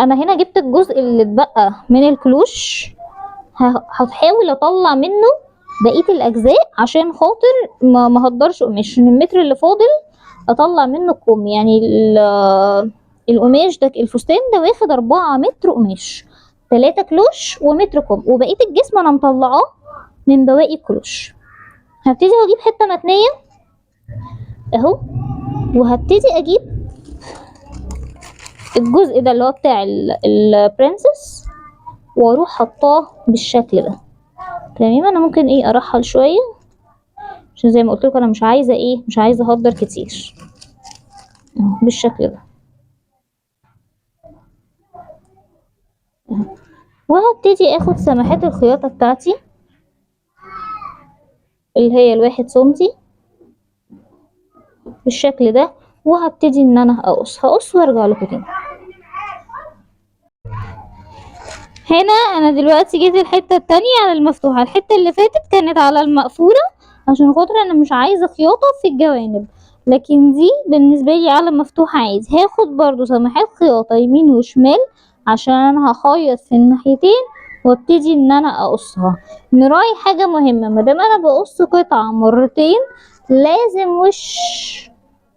انا هنا جبت الجزء اللي اتبقى من الكلوش، هحاول اطلع منه بقيه الاجزاء عشان خاطر ما هقدرش قماش. المتر اللي فاضل اطلع منه الكم، يعني القماش ده الفستان ده واخد 4 متر قماش، 3 كلوش ومتر كم، وبقيه الجسم انا مطلعاه من بواقي الكلوش. هبتدي اجيب حته متنيه اهو، وهبتدي اجيب الجزء ده اللي هو بتاع البرنسس واروح حطاه بالشكل ده. تمام. انا ممكن ارحل شويه عشان زي ما قلت لكم انا مش عايزه مش عايزه اهدر كتير بالشكل ده. وهبتدي اخد سماحات الخياطه بتاعتي اللي هي 1 سنتي بالشكل ده، وهبتدي ان انا هقص وارجع لكم تاني. هنا انا دلوقتي جيت الحته التانية على المفتوحه، الحته اللي فاتت كانت على المقفوله عشان خاطر انا مش عايزه خياطه في الجوانب، لكن دي بالنسبه لي على مفتوحه عادي. هاخد برضو سماحات خياطه يمين وشمال عشان انا هخيط في الناحيتين وابتدي ان انا اقصها. نراعي حاجه مهمه، مادام انا بقص قطعه مرتين لازم وش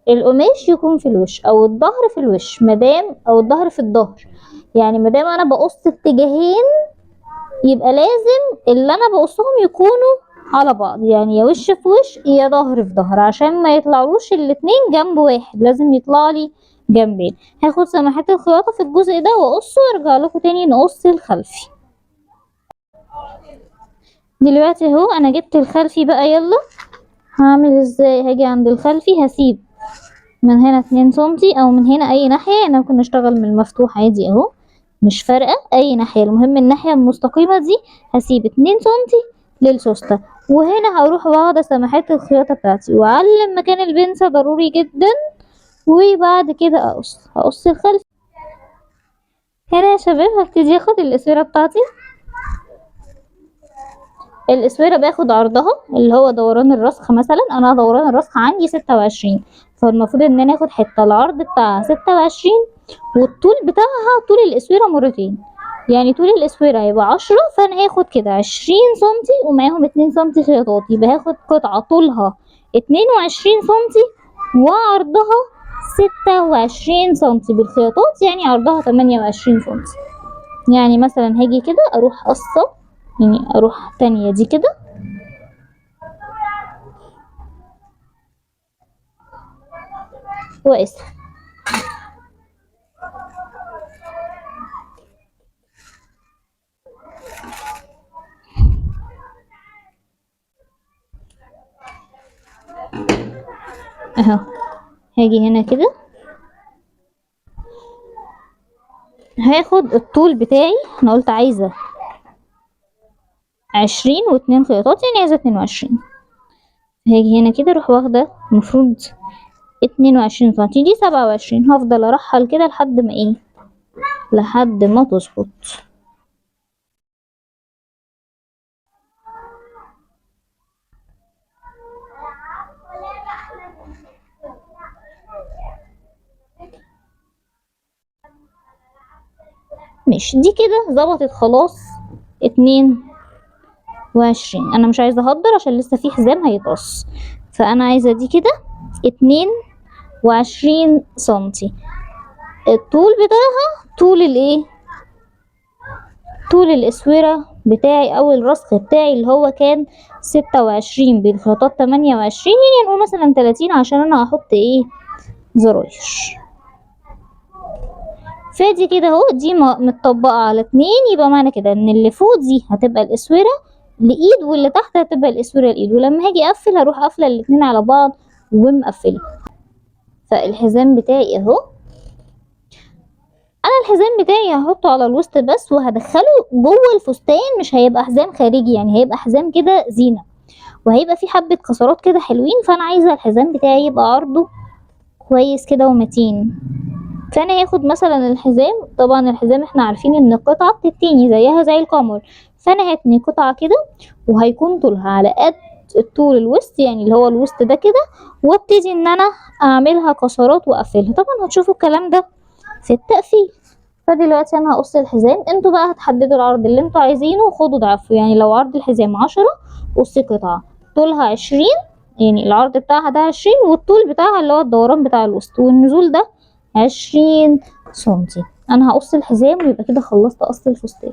القماش يكون في الوش او الظهر في الوش، مادام او الظهر في الظهر، يعني مادام انا بقص اتجاهين يبقى لازم اللي انا بقصهم يكونوا على بعض، يعني يا وش في وش يا ظهر في ظهر، عشان ما يطلعوش الاتنين جنب واحد، لازم يطلع لي جنبين. هاخد سماحات الخياطه في الجزء ده واقصه وارجع لكم تاني نقص الخلفي. دلوقتي اهو انا جبت الخلفي بقى. يلا هعمل ازاي؟ هاجي عند الخلفي هسيب من هنا 2 سنتي او من هنا اي ناحيه، انا ممكن اشتغل من المفتوح عادي اهو مش فارقه اي ناحيه، المهم الناحيه المستقيمه دي هسيب 2 سنتي للسوسته، وهنا هروح واخده سماحات الخياطه بتاعتي واعلم مكان البنسه ضروري جدا، وبعد كده هقص الخلفي. هنا يا شباب هبتدي اخد الاسوره بتاعتي. الاسوره باخد عرضها اللي هو دوران الرسخ، مثلا انا دوران الرسخ عندي 26، فالمفروض ان انا اخد حته العرض بتاعها 26 والطول بتاعها طول الاسوره مرتين، يعني طول الاسوره هيبقى 10، فانا هاخد كده 20 سنتي ومعاهم 2 سنتي خياطات، يبقى هاخد قطعه طولها 22 سنتي وعرضها 26 سنتي بالخياطات، يعني عرضها 28 سنتي. يعني مثلا هاجي كده اروح قصه، يعني اروح تانية دي كده واقص اهو. هاجي هنا كده هاخد الطول بتاعي، انا قلت عايزه 20 و2 خياطات يعني عايزه 22، هاجي هنا كده اروح واخده المفروض 22 سنتي دي 27، هفضل ارحل كده لحد ما لحد ما تظبط. ماشي دي كده ظبطت خلاص 22. انا مش عايزه اهدر عشان لسه في حزام هيتقص، فانا عايزه دي كده 22 سنتي. الطول بتاعها طول الاسوره بتاعي او الرسخ بتاعي اللي هو كان 26 بالخياطات 28، يعني نقول مثلا 30 عشان انا هحط زراير. فادي كده اهو دي متطبقه على 2، يبقى معنى كده ان اللي فوق دي هتبقى الاسوره لايد واللي تحت هتبقى الاسوره لايد، ولما هاجي اقفل هروح قافله الاتنين على بعض ومقفله. فالحزام بتاعي اهو، انا الحزام بتاعي هحطه على الوسط بس وهدخله جوه الفستان، مش هيبقى حزام خارجي، يعني هيبقى حزام كده زينه وهيبقى فيه حبه كسرات كده حلوين، فانا عايزه الحزام بتاعي يبقى عرضه كويس كده ومتين. فانا هاخد مثلا الحزام، طبعا الحزام احنا عارفين ان القطعه بتتني زيها زي القمر، فانا هتني قطعه كده وهيكون طولها على قد الطول الوسط، يعني اللي هو الوسط ده كده، وابتدي ان انا اعملها كسرات واقفلها. طبعا هتشوفوا الكلام ده في التقفيل. فدلوقتي انا هقص الحزام، انتوا بقى هتحددوا العرض اللي انتوا عايزينه وخدوا ضعفه. يعني لو عرض الحزام 10 قصي قطعة طولها 20، يعني العرض بتاعها ده 20 والطول بتاعها اللي هو الدوران بتاع الوسط والنزول ده 20 سنتي. انا هقص الحزام ويبقى كده خلصت قص الفستان.